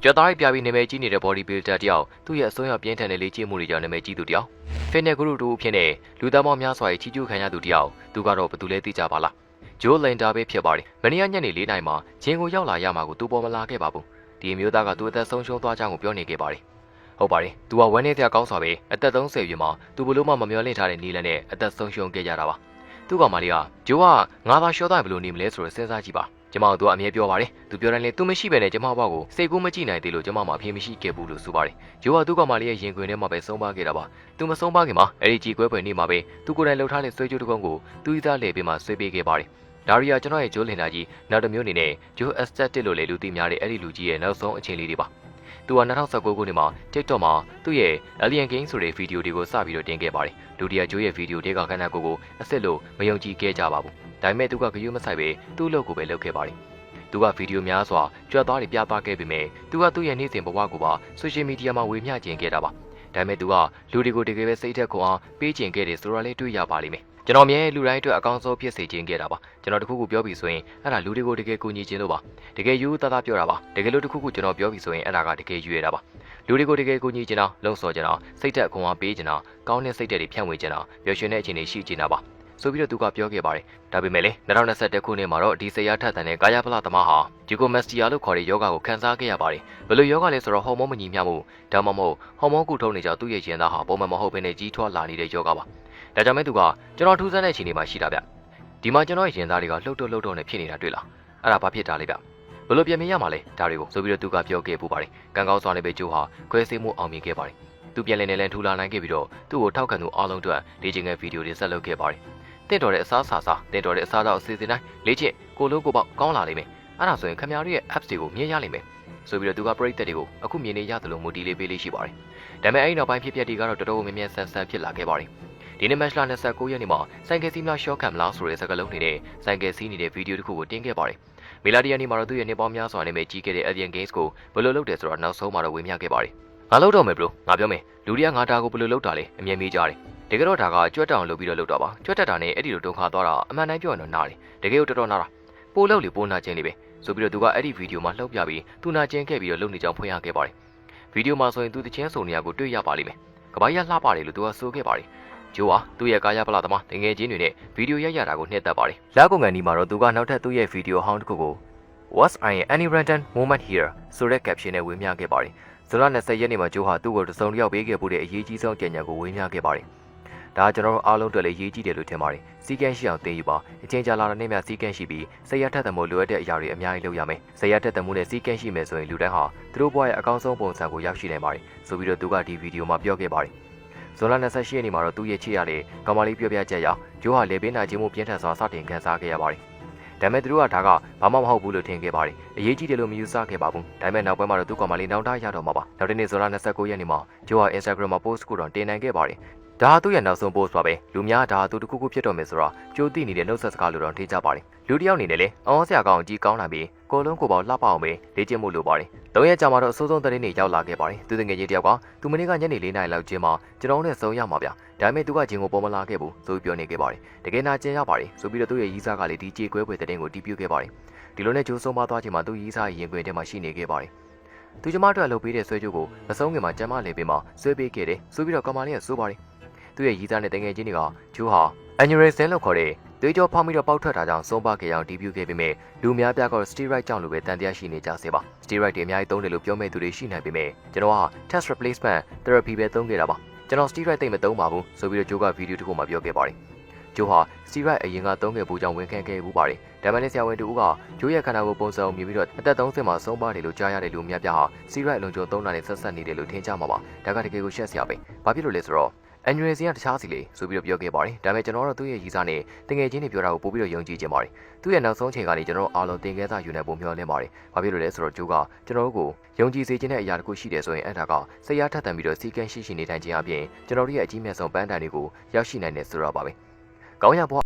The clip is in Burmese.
ကျော်သားပြပြီးနာမည်ကြီးနေတဲ့ body builder တယောက်သူ့ရဲ့အစွမ်းရောက်ပြင်းထန်တဲ့လေ့ကျင့်မှုတွေကြောင့်နာမည်ကြီးသူတယောက် fitness guru တူအဖြစ်နဲ့လူသားပေါင်းများစွာရဲ့ချီးကျူးခံရသူတယောက်သူကတော့ဘယ်သူလဲသိကြပါလားဂျိုးလင်တာပဲဖြစ်ပါတယ်မနေ့ညနေ4 နာရီမှာဂျင်းကိုရောက်လာရမှာကိုသူပေါ်မလာခဲ့ပါဘူးဒီအမျိုးသားကသူအသက်ဆုံးရှုံးသွားကြောင်းကိုပြောနေခဲ့ပါတယ်ဟုတ်ပါတယ်သူကဝမ်းနေတဲ့ကောင်းစွာပဲအသက်30ရွယ်မှာသူဘလို့မှမမျှော်လင့်ထားတဲ့နီလန်နဲ့အသက်ဆုံးရှုံးခဲ့ကြတာပါသူ့ကောင်မလေးကဂျိုးကငါးသားရှော့တိုင်းဘလို့နေမလဲဆိုတော့စဉ်းစားကြည့်ပါကျမတို့ကအမြဲပြောပါတယ်သူပြောတိုင်းလေသူမရှိပဲနဲ့ကျမဘောက်ကိုစိတ်ကူးမကြည့်နိုင်သေးလို့ကျမမှအဖေမရှိခဲ့ဘူးလို့ဆိုပါတယ်ဂျိုးကသူ့ကောင်မလေးရဲ့ရင်ခွင်ထဲမှာပဲဆုံးပါခဲ့တာပါသူမဆုံးပါခင်မှာအဲ့ဒီကြီးကွဲဖွယ်နေမှာပဲသူကိုယ်တိုင်လှုပ်ထားတဲ့ဆွဲကြိုးတစ်ကုန်းကိုသူ့သားလေပေးမှဆွဲပေးခဲ့ပါတယ်ဒါရီယာကျွန်တော်ရဲ့ဂျိုးလင်တာကြီးနောက်တစ်မျိုးအနေနဲ့ဂျိုး aesthetic လို့လေလူသိများတဲ့အဲ့ဒီလူကြီးရဲ့နောက်ဆုံးအခြေအနေလေးတွေပါသူက2019ခုနှစ်မှာ TikTok မှာသူ့ရဲ့ Alien Game ဆိုတဲ့ဗီဒီယိုတွေကိုစပြီးတော့တင်ခဲ့ပါတယ်လူတရာဂျိုးရဲ့ဗီဒီယိုတွေကခန္ဓာကိုယ်ကိုအစ်စ်လို့မယုံကြည်ခဲ့ကြပါဘူးဒါပေမဲ့သူကဂရုမစိုက်ပဲသူ့အလုပ်ကိုပဲလုပ်ခဲ့ပါတယ်သူကဗီဒီယိုများစွာကြွက်သားတွေပြသခဲ့ပေမဲ့သူကသူ့ရဲ့နေ့စဉ်ဘဝကိုပါဆိုရှယ်မီဒီယာမှာဝေမျှကျင်ခဲ့တာပါဒါပေမဲ့သူကလူတွေကိုတကယ်ပဲစိတ်ထက်ခွန်အားပေးကျင်ခဲ့တယ်ဆိုတော့လေတွေ့ရပါလိမ့်မယ်ကျွန်တော်မြဲလူတိုင်းအတွက်အကောင်းဆုံးဖြစ်စေခြင်းခဲ့တာပါကျွန်တော်တခုခုပြောပြီးဆိုရင်အဲ့ဒါလူတွေကိုတကယ်ကူညီခြင်းလို့ပါတကယ်ယူသားသားပြောတာပါတကယ်လို့တခုခုကျွန်တော်ပြောပြီးဆိုရင်အဲ့ဒါကတကယ်ယူရတာပါလူတွေကိုတကယ်ကူညီခြင်းတာလုံဆော်ခြင်းတာစိတ်ထက်ခွန်အားပေးခြင်းတာကောင်းတဲ့စိတ်တွေဖြန့်ဝေခြင်းတာပျော်ရွှင်တဲ့အခြေအနေရှိခြင်းတာပါဆိုပြီးတော့သူကပြောခဲ့ပါတယ်ဒါပေမဲ့လေ2021ခုနှစ်မှာတော့ဒီဆရာထက်တန်တဲ့ကာယဖလသမားဟာဂျီကိုမက်စတီယာလို့ခေါ်တဲ့ယောဂကိုခန်းစားခဲ့ရပါတယ်ဘယ်လိုယောဂလဲဆိုတော့ဟော်မုန်းမညီမျှမှုဒါမှမဟုတ်ဟော်မုန်းကုထုံးနေကြသူ့ရဲ့ရင်သားဟာပုံမှန်မဟုတ်ဘဲနဲ့ကြီးထွားလာနေတဲ့ယောဂပါဒါကြောင့်မဲသူကကျွန်တော်ထူးဆန်းတဲ့အခြေအနေမှာရှိတာဗျဒီမှာကျွန်တော်ရဲ့ရင်သားတွေကလှုပ်တော့နဲ့ဖြစ်နေတာတွေ့လားအဲ့ဒါဘာဖြစ်တာလဲဗျဘယ်လိုပြင်မြင်ရမှာလဲဒါတွေကိုဆိုပြီးတော့သူကပြောခဲ့ပူပါတယ်ကံကောင်းစွာနဲ့ပဲဂျိုးဟာခွဲစိမှုအောင်မြင်ခဲ့ပါတယ်သူပြန်လည်နေလည်ထူလာနိုင်ခဲ့ပြီးတော့သူ့ကိုထောက်ခံသူအားလုံးအတွက်လေ့ကျင့်ခန်းဗီဒီယိုတွေဆက်လုပ်ခဲ့ပါတယ်တင့်တော်တဲ့အစားစားတင့်တော်တဲ့အစားတော့အစီအစဉ်တိုင်းလေ့ကျင့်ကိုလုံးကိုပေါက်ကောင်းလာလိမ့်မယ်အဲ့ဒါဆိုရင်ခင်ဗျားတို့ရဲ့ apps တွေကိုမြင်ရလိမ့်မယ်ဆိုပြီးတော့သူကပရိသတ်တွေကိုအခုမြင်နေရသလိုမိုတီလေးပေးလေးရှိပါတယ်ဒါပေမဲ့အဲ့ဒီနောက်ပိုင်းဖြစ်ပျက်တွေကတော့တော်တော်များများဆန်းဖြစ်လာခဲ့ပါတယ်ဒီနေ့မတ်လ29ရက်နေ့မှာဆိုင်ကယ်စီးများရှော့ခံမလားဆိုတဲ့စကားလုံးနေတဲ့ဆိုင်ကယ်စီးနေတဲ့ဗီဒီယိုတစ်ခုကိုတင်ခဲ့ပါတယ်မီလာဒီယာနီမှာတော့သူ့ရဲ့နှစ်ပေါင်းများစွာနဲ့ပဲကြီးခဲ့တဲ့ Alien Games ကိုဘယ်လိုလုပ်တယ်ဆိုတော့နောက်ဆုံးမှာတော့ဝေမျှခဲ့ပါတယ်ငါလုပ်တော့မယ်ဘရိုငါပြောမယ်လူတွေကငါဒါကိုဘယ်လိုလုပ်တာလဲအမြင်မေးကြတယ်တကယ်တော့ဒါကကြွက်တောင်လုပ်ပြီးတော့လုပ်တော့ပါကြွက်တက်တာနဲ့အဲ့ဒီလိုဒုက္ခသွားတာအမှန်တိုင်းပြောရင်တော့နားတယ်တကယ်တော့တော်တော်နာတာပိုလုပ်လေပိုနာကျင်လေးပဲဆိုပြီးတော့သူကအဲ့ဒီဗီဒီယိုမှာလှုပ်ပြပြီးသူနာကျင်ခဲ့ပြီးတော့လုပ်နေကြောင်းဖွင့်ရခဲ့ပါတယ်ဗီဒီယိုမှာဆိုရင်သူတချင်းစုံနေရကိုတွေ့ရပါလိမ့်မယ်ကဘာကြီးလှပါတယ်လို့သူကဆိုခဲ့ပါတယ်ဂျိုးဟာသူ့ရဲ့ကာယပလသမားတငယ်ချင်းတွေနဲ့ဗီဒီယိုရိုက်ရတာကိုနှစ်သက်ပါတယ်လာကုန်ကန်ဒီမှာတော့သူကနောက်ထပ်သူ့ရဲ့ဗီဒီယိုဟောင်းတစ်ခုကို What's any random moment here ဆိုတဲ့ caption နဲ့ဝေမျှခဲ့ပါတယ်ဇွန်လ20ရက်နေ့မှာဂျိုးဟာသူ့ကိုတစုံတယောက်ပေးခဲ့ဖို့တဲ့အရေးကြီးဆုံးကြေညာကိုဝေမျှခဲ့ပါတယ်ဒါကျွန်တော်တို့အားလုံးတွေ့လေရေးကြည့်တယ်လို့ထင်ပါတယ်စီကန်းရှိအောင်သင်ယူပါအချင်းကြလာတဲ့နေ့များစီကန်းရှိပြီးဆရာထက်သမို့လိုအပ်တဲ့အရာတွေအများကြီးလုပ်ရမယ်ဆရာထက်သမို့နဲ့စီကန်းရှိမယ်ဆိုရင်လူတိုင်းဟာသူတို့ဘဝရဲ့အကောင်းဆုံးပုံစံကိုရောက်ရှိနိုင်ပါတယ်ဆိုပြီးတော့သူကဒီဗီဒီယိုမှာပြောခဲ့ပါတယ်ဇွန်လ28ရက်နေ့မှာတော့သူ့ရဲ့ချစ်ရတဲ့ကောင်မလေးပြောပြချက်အရဂျိုးဟာလေပင်နာခြင်းမှုပြင်းထန်စွာစတင်ခံစားခဲ့ရပါတယ်ဒါပေမဲ့သူတို့ကဒါကဘာမှမဟုတ်ဘူးလို့ထင်ခဲ့ပါတယ်အရေးကြီးတယ်လို့မယူဆခဲ့ပါဘူးဒါပေမဲ့နောက်ပိုင်းမှာတော့သူ့ကောင်မလေးနောက်တားရတော့မှာပါနောက်တနေ့ဇွန်လ29ရက်နေ့မှာဂျိုးဟာ Instagram မှာ post ကိုတော့တင်နိုင်ခဲ့ပါတယ်ဒါသူ့ရဲ့နောက်ဆုံး post ပါပဲလူများဒါသူတခုခုဖြစ်တော့မယ်ဆိုတော့ကြိုးသိနေတဲ့နှုတ်ဆက်စကားလိုတော့ထင်ကြပါတယ်လူတယောက်အနေနဲ့လေအော်ဆရာကောင်းကြီးကောင်းလာပြီးကိုလုံးကိုပေါလှပအောင်ပဲလေ့ကျင့်မှုလိုပါတယ်၃ရက်ကြာမှတော့အစိုးဆုံးသတင်းတွေရောက်လာခဲ့ပါတယ်သူငယ်ချင်းတယောက်ကသူမနေ့ကညနေ4 နာရီလောက်ကျင်းမှာကျွန်တော်နဲ့ဆုံရမှာဗျဒါပေမဲ့သူကဂျင်းကိုပေါ်မလာခဲ့ဘူးဆိုပြီးပြောနေခဲ့ပါတယ်တကယ်နာကျင်ရပါတယ်ဆိုပြီးတော့သူ့ရဲ့ရီးစားကလည်းဒီကြေကွဲပွဲသတင်းကိုတီးပြခဲ့ပါတယ်ဒီလိုနဲ့ဂျိုးဆုံးမသွားချိန်မှာသူရီးစားရင်ခွင်ထဲမှာရှိနေခဲ့ပါတယ်သူကျမတို့လှုပ်ပေးတဲ့ဆွဲကြိုးကိုမဆုံးခင်မှာကျမလေးပေးမှာဆွဲပေးခဲ့တယ်ဆိုပြီးတော့ကမာလေးကဆိုပါတယ်သူ့ရဲ့ရီးစားနဲ့တငယ်ချင်းတွေကဂျိုးဟာ aneurysm လို့ခေါ်တဲ့သွေးကြောဖောက်ပြီးတော့ပေါက်ထွက်တာကြောင့်ဆုံးပါခဲ့အောင်ဒီပြူခဲ့ပေမဲ့လူများပြားကတော့ steroid ကြောင့်လိုပဲတန်တရားရှိနေကြစေပါ steroid တွေအများကြီးသုံးတယ်လို့ပြောမဲ့သူတွေရှိနိုင်ပေမဲ့ကျွန်တော်က test replacement therapy ပဲသုံးခဲ့တာပါကျွန်တော် steroid သိမ့်မသုံးပါဘူးဆိုပြီးတော့ဂျိုးကဗီဒီယိုတစ်ခုမှာပြောခဲ့ပါတယ်ဂျိုးဟာ steroid အရင်ကသုံးခဲ့ဖို့ကြောင့်ဝန်ခံခဲ့ဘူးပါတယ်ဒါမှလည်းဆရာဝန်တူကဂျိုးရဲ့ခန္ဓာကိုယ်ပုံစံမြင်ပြီးတော့အသက်30မှာဆုံးပါတယ်လို့ကြားရတယ်လို့များပြားဟာ steroid အလုံးစုံသုံးတာနဲ့ဆက်ဆက်နေတယ်လို့ထင်ကြမှာပါဒါကတကယ်ကိုရှက်စရာပဲဘာဖြစ်လို့လဲဆိုတော့aneurysm ကတခြားစီလေဆိုပြီးတော့ပြောခဲ့ပါတယ်ဒါပေမဲ့ကျွန်တော်တို့သူ့ရဲ့ရီးစားနဲ့တငယ်ချင်းတွေပြောတာကိုပို့ပြီးတော့ယုံကြည်ခြင်းပါတယ်သူ့ရဲ့နောက်ဆုံးချိန်ကနေကျွန်တော်တို့အားလုံးသင်ခဲသားယူနိုင်ပုံမျှော်လင့်ပါတယ်ဘာဖြစ်လို့လဲဆိုတော့ဂျိုးကကျွန်တော်တို့ကိုယုံကြည်စေခြင်းတဲ့အရာတစ်ခုရှိတယ်ဆိုရင်အဲ့ဒါကဆရာထက်သန်ပြီးတော့စီကန်းရှိနေထိုင်ခြင်းအပြင်ကျွန်တော်တို့ရဲ့အကြီးမြတ်ဆုံးပန်းတိုင်တွေကိုရောက်ရှိနိုင်တယ်ဆိုတော့ပါပဲကောင်းရဘဝ